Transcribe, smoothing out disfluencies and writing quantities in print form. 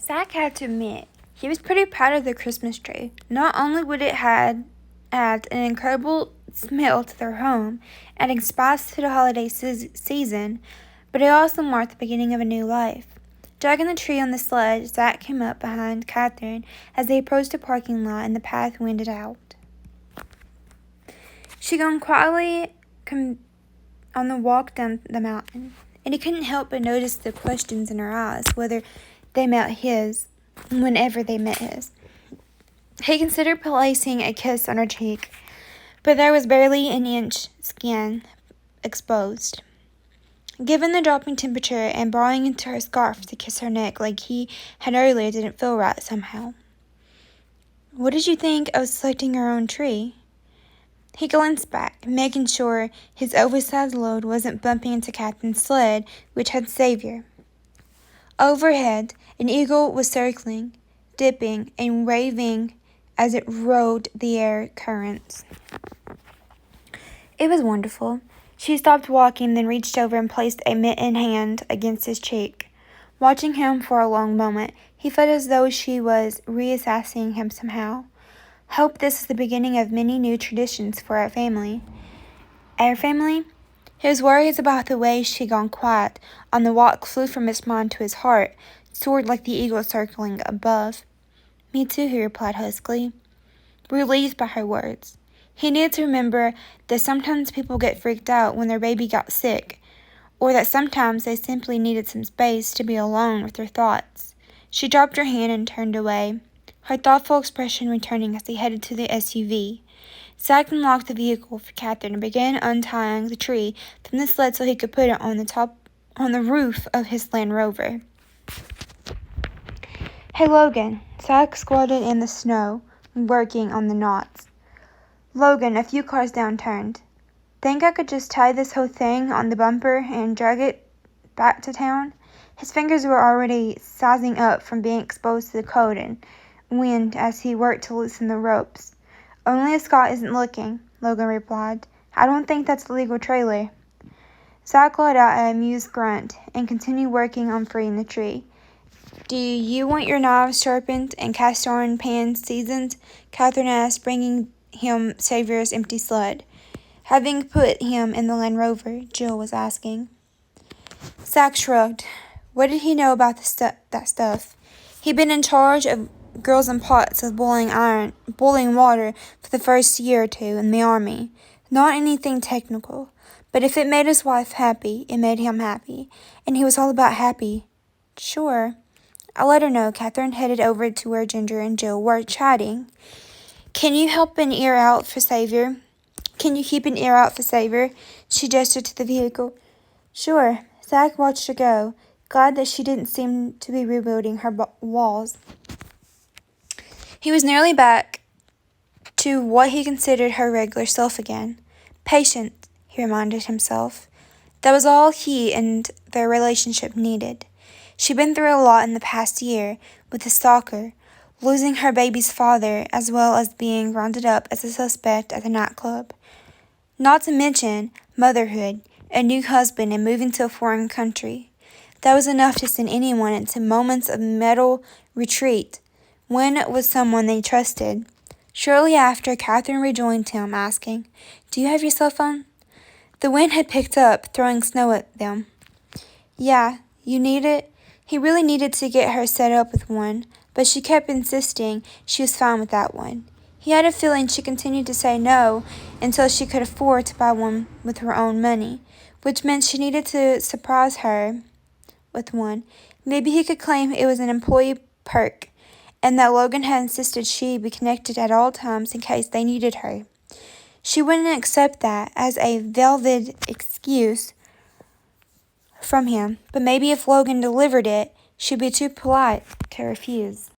Zach had to admit, he was pretty proud of the Christmas tree. Not only would it add an incredible smell to their home, adding spice to the holiday season, but it also marked the beginning of a new life. Dragging the tree on the sled, Zach came up behind Catherine as they approached the parking lot and the path winded out. She gone quietly on the walk down the mountain, and he couldn't help but notice the questions in her eyes, whenever they met his. He considered placing a kiss on her cheek, but there was barely an inch skin exposed. Given the dropping temperature and borrowing into her scarf to kiss her neck like he had earlier didn't feel right somehow. "What did you think of selecting your own tree?" He glanced back, making sure his oversized load wasn't bumping into Catherine's sled, which had Savior. Overhead, an eagle was circling, dipping, and waving as it rode the air currents. It was wonderful. She stopped walking, then reached over and placed a mittened hand against his cheek. Watching him for a long moment, he felt as though she was reassessing him somehow. "Hope this is the beginning of many new traditions for our family." Our family? His worries about the way she'd gone quiet on the walk flew from his mind to his heart, soared like the eagle circling above. "Me too," he replied huskily, relieved by her words. He needed to remember that sometimes people get freaked out when their baby got sick, or that sometimes they simply needed some space to be alone with their thoughts. She dropped her hand and turned away, her thoughtful expression returning as they headed to the SUV. Zach unlocked the vehicle for Catherine and began untying the tree from the sled so he could put it on the roof of his Land Rover. "Hey, Logan." Zach squatted in the snow, working on the knots. Logan, a few cars down, turned. "Think I could just tie this whole thing on the bumper and drag it back to town?" His fingers were already sizing up from being exposed to the cold and wind as he worked to loosen the ropes. "Only if Scott isn't looking," Logan replied. "I don't think that's a legal trailer." Zach let out an amused grunt and continued working on freeing the tree. "Do you want your knives sharpened and cast iron pans seasoned?" Catherine asked, bringing him Savior's empty sled. Having put him in the Land Rover, Jill was asking. Zach shrugged. What did he know about that stuff? He'd been in charge of girls in pots of boiling water for the first year or two in the army. Not anything technical, but if it made his wife happy, it made him happy, and he was all about happy. "Sure." I'll let her know. Catherine headed over to where Ginger and Jill were chatting. Can you keep an ear out for Savior? She gestured to the vehicle. "Sure." Zach watched her go, glad that she didn't seem to be rebuilding her walls. He was nearly back to what he considered her regular self again. Patience, he reminded himself. That was all he and their relationship needed. She'd been through a lot in the past year with the stalker, losing her baby's father, as well as being rounded up as a suspect at the nightclub. Not to mention motherhood, a new husband, and moving to a foreign country. That was enough to send anyone into moments of mental retreat when with someone they trusted. Shortly after, Catherine rejoined him, asking, "Do you have your cell phone?" The wind had picked up, throwing snow at them. "Yeah, you need it?" He really needed to get her set up with one, but she kept insisting she was fine with that one. He had a feeling she continued to say no until she could afford to buy one with her own money, which meant she needed to surprise her with one. Maybe he could claim it was an employee perk, and that Logan had insisted she be connected at all times in case they needed her. She wouldn't accept that as a velvet excuse from him, but maybe if Logan delivered it, she'd be too polite to refuse.